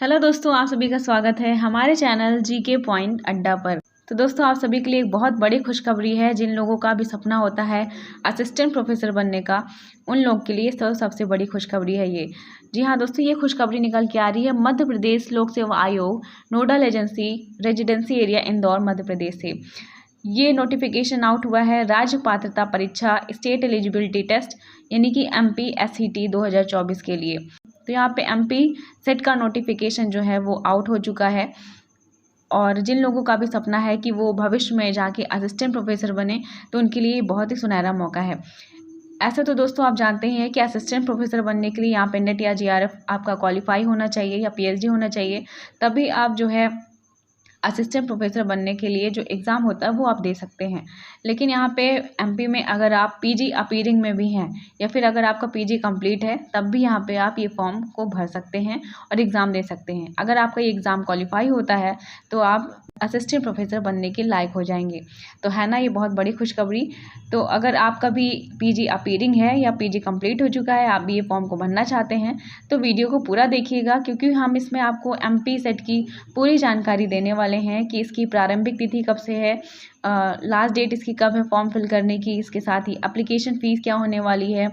Hello दोस्तों, आप सभी का स्वागत है हमारे चैनल जीके पॉइंट अड्डा पर। तो दोस्तों, आप सभी के लिए एक बहुत बड़ी खुशखबरी है। जिन लोगों का भी सपना होता है असिस्टेंट प्रोफेसर बनने का, उन लोगों के लिए तो सबसे बड़ी खुशखबरी है ये। जी हाँ दोस्तों, ये खुशखबरी निकल के आ रही है मध्य प्रदेश लोक सेवा आयोग nodal agency residency area Indore Madhya Pradesh से। ये नोटिफिकेशन आउट हुआ है राज्य पात्रता परीक्षा स्टेट एलिजिबिलिटी टेस्ट यानी कि MPSCT 2024 के लिए। तो यहाँ पे MP सेट का नोटिफिकेशन जो है वो आउट हो चुका है। और जिन लोगों का भी सपना है कि वो भविष्य में जाके असिस्टेंट प्रोफेसर बने, तो उनके लिए बहुत ही सुनहरा मौका है। ऐसे तो दोस्तों आप जानते ही हैं कि असिस्टेंट प्रोफेसर बनने के लिए यहाँ पे नेट या GRF आपका क्वालिफाई होना चाहिए या PhD होना चाहिए, तभी आप जो है असिस्टेंट प्रोफेसर बनने के लिए जो एग्ज़ाम होता है वो आप दे सकते हैं। लेकिन यहाँ पे MP में अगर आप PG अपीयरिंग में भी हैं या फिर अगर आपका PG कंप्लीट है, तब भी यहाँ पे आप ये फॉर्म को भर सकते हैं और एग्ज़ाम दे सकते हैं। अगर आपका ये एग्ज़ाम क्वालिफाई होता है तो आप असिस्टेंट प्रोफेसर बनने के लायक हो जाएंगे। तो है ना ये बहुत बड़ी खुशखबरी। तो अगर आपका भी PG अपीयरिंग है या PG कंप्लीट हो चुका है, आप भी ये फॉर्म को भरना चाहते हैं, तो वीडियो को पूरा देखिएगा, क्योंकि हम इसमें आपको MP सेट की पूरी जानकारी देने वाले हैं कि इसकी प्रारंभिक तिथि कब से है, लास्ट डेट इसकी कब है फॉर्म फिल करने की, इसके साथ ही एप्लीकेशन फ़ीस क्या होने वाली है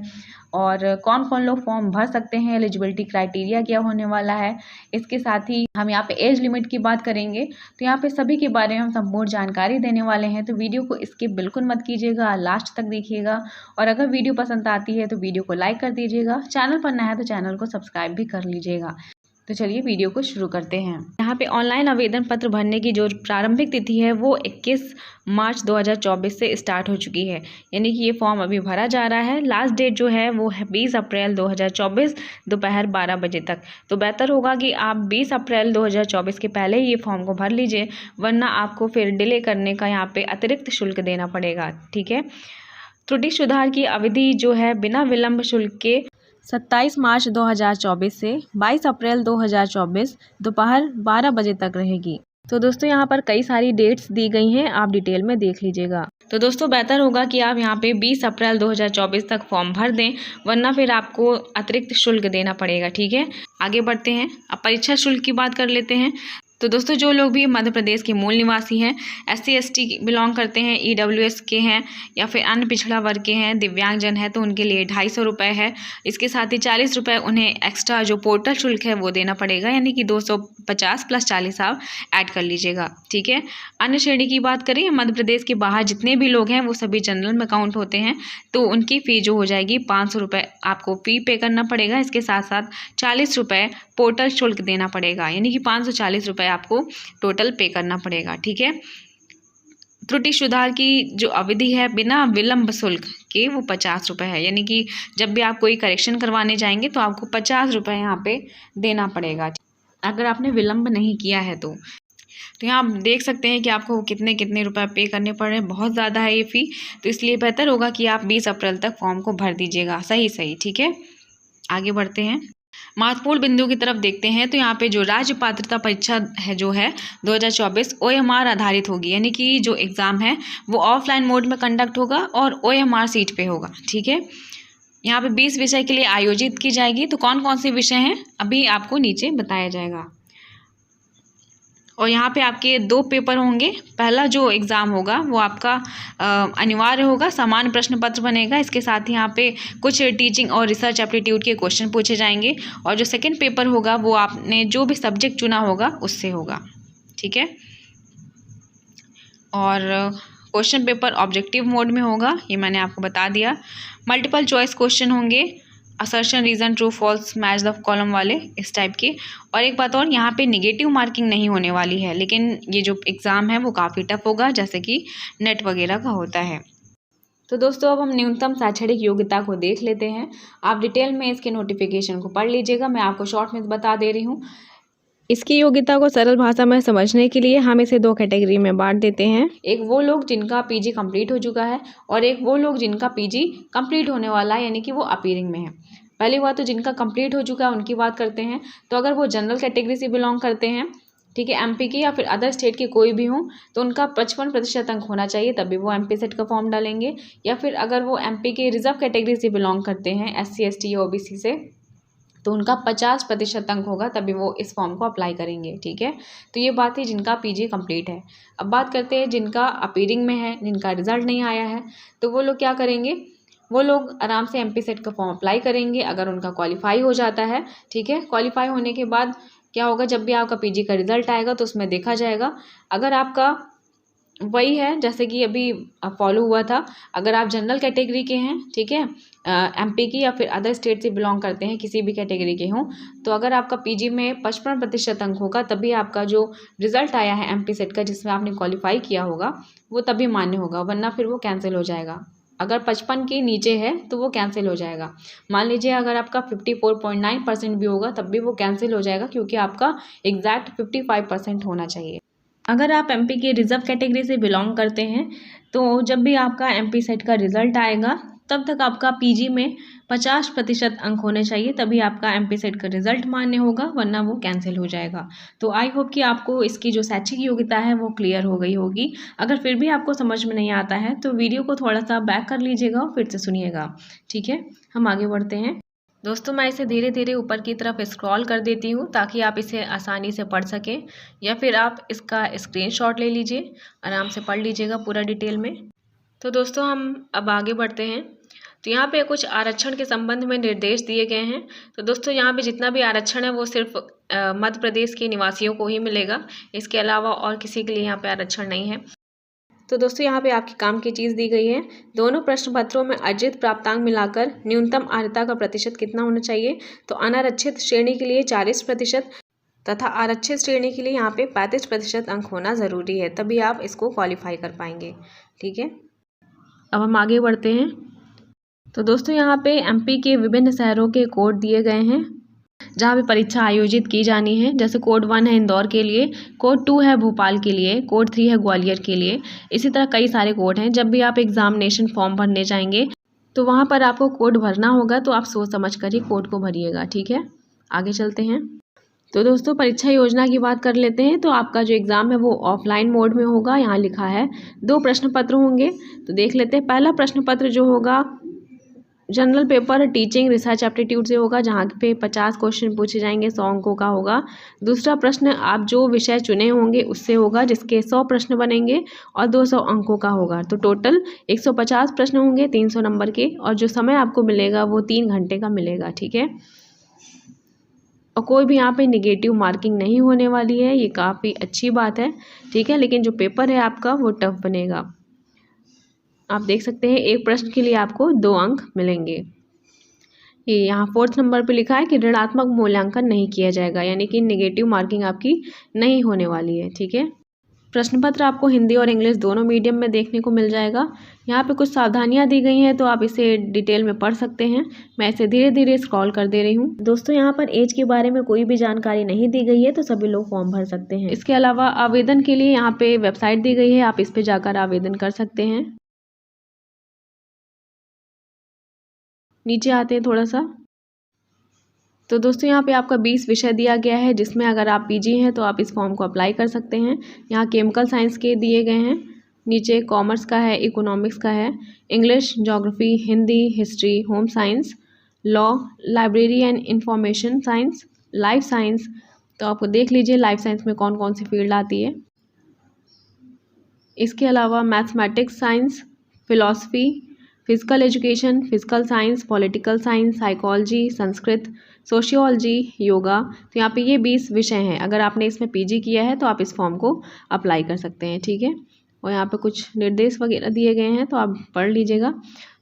और कौन कौन लोग फॉर्म भर सकते हैं, एलिजिबिलिटी क्राइटेरिया क्या होने वाला है। इसके साथ ही हम यहाँ पे एज लिमिट की बात करेंगे। तो यहाँ पे सभी के बारे में हम संपूर्ण जानकारी देने वाले हैं। तो वीडियो को स्किप बिल्कुल मत कीजिएगा, लास्ट तक देखिएगा। और अगर वीडियो पसंद आती है तो वीडियो को लाइक कर दीजिएगा। चैनल पर नया है तो चैनल को सब्सक्राइब भी कर लीजिएगा। तो चलिए वीडियो को शुरू करते हैं। यहाँ पे ऑनलाइन आवेदन पत्र भरने की जो प्रारंभिक तिथि है वो 21 मार्च 2024 से स्टार्ट हो चुकी है, यानी कि ये फॉर्म अभी भरा जा रहा है। लास्ट डेट जो है वो है 20 अप्रैल 2024 दोपहर 12 बजे तक। तो बेहतर होगा कि आप 20 अप्रैल 2024 के पहले ये फॉर्म को भर लीजिए, वरना आपको फिर डिले करने का यहाँ पे अतिरिक्त शुल्क देना पड़ेगा। ठीक है। त्रुटि सुधार की अवधि जो है बिना विलंब शुल्क के 27 मार्च 2024 से 22 अप्रैल 2024 दोपहर 12 बजे तक रहेगी। तो दोस्तों यहाँ पर कई सारी डेट्स दी गई हैं, आप डिटेल में देख लीजिएगा। तो दोस्तों बेहतर होगा कि आप यहाँ पे 20 अप्रैल 2024 तक फॉर्म भर दें, वरना फिर आपको अतिरिक्त शुल्क देना पड़ेगा। ठीक है, आगे बढ़ते हैं। अब परीक्षा शुल्क की बात कर लेते हैं। तो दोस्तों जो लोग भी मध्य प्रदेश के मूल निवासी हैं, SC ST बिलोंग करते हैं, EWS के हैं या फिर अन्य पिछड़ा वर्ग के हैं, दिव्यांगजन है, तो उनके लिए 250 रुपये है। इसके साथ ही 40 रुपये उन्हें एक्स्ट्रा जो पोर्टल शुल्क है वो देना पड़ेगा, यानी कि 250 + 40 आप ऐड कर लीजिएगा। ठीक है। अन्य श्रेणी की बात करें, मध्य प्रदेश के बाहर जितने भी लोग हैं वो सभी जनरल में काउंट होते हैं, तो उनकी फ़ी जो हो जाएगी 500 रुपये आपको फ़ी पे करना पड़ेगा। इसके साथ साथ 40 रुपये पोर्टल शुल्क देना पड़ेगा, यानी कि 540 रुपये आपको टोटल पे करना पड़ेगा। ठीक है। त्रुटि सुधार की जो अवधि है बिना विलंब शुल्क के वो 50 रुपये है, यानी कि जब भी आप कोई करेक्शन करवाने जाएंगे तो आपको 50 रुपये यहाँ पे देना पड़ेगा, अगर आपने विलंब नहीं किया है तो। यहाँ आप देख सकते हैं कि आपको कितने कितने रुपए पे करने पड़ रहे हैं, बहुत ज़्यादा है ये फ़ी। तो इसलिए बेहतर होगा कि आप 20 अप्रैल तक फॉर्म को भर दीजिएगा सही। ठीक है, आगे बढ़ते हैं। महत्वपूर्ण बिंदु की तरफ देखते हैं। तो यहाँ पे जो राज्य पात्रता परीक्षा है जो है 2024 OMR आधारित होगी, यानी कि जो एग्ज़ाम है वो ऑफलाइन मोड में कंडक्ट होगा और OMR सीट पे होगा। ठीक है। यहाँ पे 20 विषय के लिए आयोजित की जाएगी। तो कौन कौन से विषय हैं अभी आपको नीचे बताया जाएगा। और यहाँ पे आपके 2 पेपर होंगे। पहला जो एग्ज़ाम होगा वो आपका अनिवार्य होगा, सामान्य प्रश्न पत्र बनेगा। इसके साथ ही यहाँ पे कुछ टीचिंग और रिसर्च एप्टीट्यूड के क्वेश्चन पूछे जाएंगे। और जो सेकंड पेपर होगा वो आपने जो भी सब्जेक्ट चुना होगा उससे होगा। ठीक है। और क्वेश्चन पेपर ऑब्जेक्टिव मोड में होगा, ये मैंने आपको बता दिया। मल्टीपल चॉइस क्वेश्चन होंगे, assertion reason true false match the column वाले, इस टाइप के। और एक बात और, यहाँ पे नेगेटिव मार्किंग नहीं होने वाली है, लेकिन ये जो एग्ज़ाम है वो काफ़ी टफ होगा, जैसे कि नेट वगैरह का होता है। तो दोस्तों अब हम न्यूनतम शैक्षणिक योग्यता को देख लेते हैं। आप डिटेल में इसके नोटिफिकेशन को पढ़ लीजिएगा, मैं आपको शॉर्ट में बता दे रही हूँ। इसकी योग्यता को सरल भाषा में समझने के लिए हम इसे 2 कैटेगरी में बांट देते हैं। एक वो लोग जिनका PG कंप्लीट हो चुका है और एक वो लोग जिनका PG कंप्लीट होने वाला है, यानी कि वो अपीयरिंग में है। पहली बात तो जिनका कंप्लीट हो चुका है उनकी बात करते हैं। तो अगर वो जनरल कैटेगरी से बिलोंग करते हैं, ठीक है, MP की या फिर अदर स्टेट के कोई भी हों, तो उनका 55% अंक होना चाहिए, तभी वो MP सेट का फॉर्म डालेंगे। या फिर अगर वो MP के रिजर्व कैटेगरी से बिलोंग करते हैं, SC ST या OBC से, तो उनका 50% अंक होगा तभी वो इस फॉर्म को अप्लाई करेंगे। ठीक है, तो ये बात है जिनका पीजी कंप्लीट है। अब बात करते हैं जिनका अपीयरिंग में है, जिनका रिजल्ट नहीं आया है, तो वो लोग क्या करेंगे, वो लोग आराम से एमपी सेट का फॉर्म अप्लाई करेंगे अगर उनका क्वालिफाई हो जाता है। ठीक है, क्वालिफाई होने के बाद क्या होगा, जब भी आपका पीजी का रिजल्ट आएगा तो उसमें देखा जाएगा, अगर आपका वही है जैसे कि अभी फॉलो हुआ था, अगर आप जनरल कैटेगरी के हैं, ठीक है, एमपी की या फिर अदर स्टेट से बिलोंग करते हैं, किसी भी कैटेगरी के हों, तो अगर आपका पीजी में 55% अंक होगा तभी आपका जो रिजल्ट आया है एमपी सेट का जिसमें आपने क्वालिफाई किया होगा वो तभी मान्य होगा, वरना फिर वो कैंसिल हो जाएगा। अगर 55 के नीचे है तो वो कैंसिल हो जाएगा। मान लीजिए अगर आपका 54.9% भी होगा तब भी वो कैंसिल हो जाएगा, क्योंकि आपका एग्जैक्ट 55% होना चाहिए। अगर आप एमपी के रिजर्व कैटेगरी से बिलोंग करते हैं तो जब भी आपका एमपी सेट का रिजल्ट आएगा तब तक आपका पीजी में 50% अंक होने चाहिए, तभी आपका एमपी सेट का रिजल्ट मान्य होगा, वरना वो कैंसिल हो जाएगा। तो आई होप कि आपको इसकी जो शैक्षिक योग्यता है वो क्लियर हो गई होगी। अगर फिर भी आपको समझ में नहीं आता है तो वीडियो को थोड़ा सा बैक कर लीजिएगा और फिर से सुनिएगा। ठीक है, हम आगे बढ़ते हैं। दोस्तों मैं इसे धीरे धीरे ऊपर की तरफ स्क्रॉल कर देती हूँ ताकि आप इसे आसानी से पढ़ सकें, या फिर आप इसका स्क्रीनशॉट ले लीजिए, आराम से पढ़ लीजिएगा पूरा डिटेल में। तो दोस्तों हम अब आगे बढ़ते हैं। तो यहाँ पे कुछ आरक्षण के संबंध में निर्देश दिए गए हैं। तो दोस्तों यहाँ पे जितना भी आरक्षण है वो सिर्फ मध्य प्रदेश के निवासियों को ही मिलेगा, इसके अलावा और किसी के लिए यहाँ पे आरक्षण नहीं है। तो दोस्तों यहाँ पे आपके काम की चीज़ दी गई है, दोनों प्रश्न पत्रों में अर्जित प्राप्तांक मिलाकर न्यूनतम अर्हता का प्रतिशत कितना होना चाहिए। तो अनारक्षित श्रेणी के लिए 40% तथा आरक्षित श्रेणी के लिए यहाँ पे 35% अंक होना ज़रूरी है, तभी आप इसको क्वालिफाई कर पाएंगे। ठीक है, अब हम आगे बढ़ते हैं। तो दोस्तों यहाँ पे एमपी के विभिन्न शहरों के कोड दिए गए हैं जहाँ पे परीक्षा आयोजित की जानी है। जैसे कोड 1 है इंदौर के लिए, कोड 2 है भोपाल के लिए, कोड 3 है ग्वालियर के लिए। इसी तरह कई सारे कोड हैं। जब भी आप एग्जामिनेशन फॉर्म भरने जाएंगे तो वहाँ पर आपको कोड भरना होगा, तो आप सोच समझ कर ही कोड को भरिएगा। ठीक है, आगे चलते हैं। तो दोस्तों परीक्षा योजना की बात कर लेते हैं। तो आपका जो एग्ज़ाम है वो ऑफलाइन मोड में होगा। यहाँ लिखा है 2 प्रश्न पत्र होंगे, तो देख लेते हैं। पहला प्रश्न पत्र जो होगा general paper teaching research aptitude से होगा, जहाँ पे 50 क्वेश्चन पूछे जाएंगे, 100 अंकों का होगा। दूसरा प्रश्न आप जो विषय चुने होंगे उससे होगा, जिसके 100 प्रश्न बनेंगे और 200 अंकों का होगा। तो टोटल 150 प्रश्न होंगे 300 नंबर के, और जो समय आपको मिलेगा वो 3 घंटे का मिलेगा। ठीक है, और कोई भी यहाँ पे निगेटिव मार्किंग नहीं होने वाली है, ये काफ़ी अच्छी बात है। ठीक है, लेकिन जो पेपर है आपका वो टफ बनेगा। आप देख सकते हैं एक प्रश्न के लिए आपको 2 अंक मिलेंगे। ये यहाँ 4th नंबर पे लिखा है कि ऋणात्मक मूल्यांकन नहीं किया जाएगा, यानी कि निगेटिव मार्किंग आपकी नहीं होने वाली है। ठीक है, प्रश्न पत्र आपको हिंदी और इंग्लिश दोनों मीडियम में देखने को मिल जाएगा। यहाँ पे कुछ सावधानियाँ दी गई हैं, तो आप इसे डिटेल में पढ़ सकते हैं। मैं इसे धीरे धीरे स्क्रॉल कर दे रही हूँ। दोस्तों यहाँ पर एज के बारे में कोई भी जानकारी नहीं दी गई है, तो सभी लोग फॉर्म भर सकते हैं। इसके अलावा आवेदन के लिए यहाँ पे वेबसाइट दी गई है, आप इस पर जाकर आवेदन कर सकते हैं। नीचे आते हैं थोड़ा सा। तो दोस्तों यहाँ पे आपका 20 विषय दिया गया है, जिसमें अगर आप पीजी हैं तो आप इस फॉर्म को अप्लाई कर सकते हैं। यहाँ केमिकल साइंस के दिए गए हैं, नीचे कॉमर्स का है, इकोनॉमिक्स का है, English, geography, Hindi, history, home science, law, library and information science, life science. तो आपको देख लीजिए लाइफ साइंस में कौन कौन सी फील्ड आती है। इसके अलावा mathematics science, philosophy, physical education, physical science, political science, psychology, Sanskrit, sociology, yoga. तो यहाँ पे ये 20 विषय हैं। अगर आपने इसमें पीजी किया है तो आप इस फॉर्म को अप्लाई कर सकते हैं। ठीक है, और यहाँ पे कुछ निर्देश वगैरह दिए गए हैं, तो आप पढ़ लीजिएगा।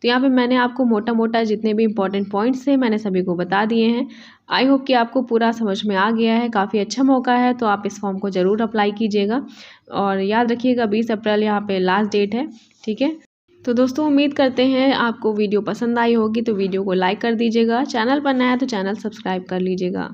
तो यहाँ पे मैंने आपको मोटा मोटा जितने भी इंपॉर्टेंट पॉइंट्स थे मैंने सभी को बता दिए हैं। आई होप कि आपको पूरा समझ में आ गया है। काफ़ी अच्छा मौका है, तो आप इस फॉर्म को ज़रूर अप्लाई कीजिएगा। और याद रखिएगा 20 अप्रैल यहाँ पे लास्ट डेट है। ठीक है, तो दोस्तों उम्मीद करते हैं आपको वीडियो पसंद आई होगी, तो वीडियो को लाइक कर दीजिएगा। चैनल पर नया है तो चैनल सब्सक्राइब कर लीजिएगा।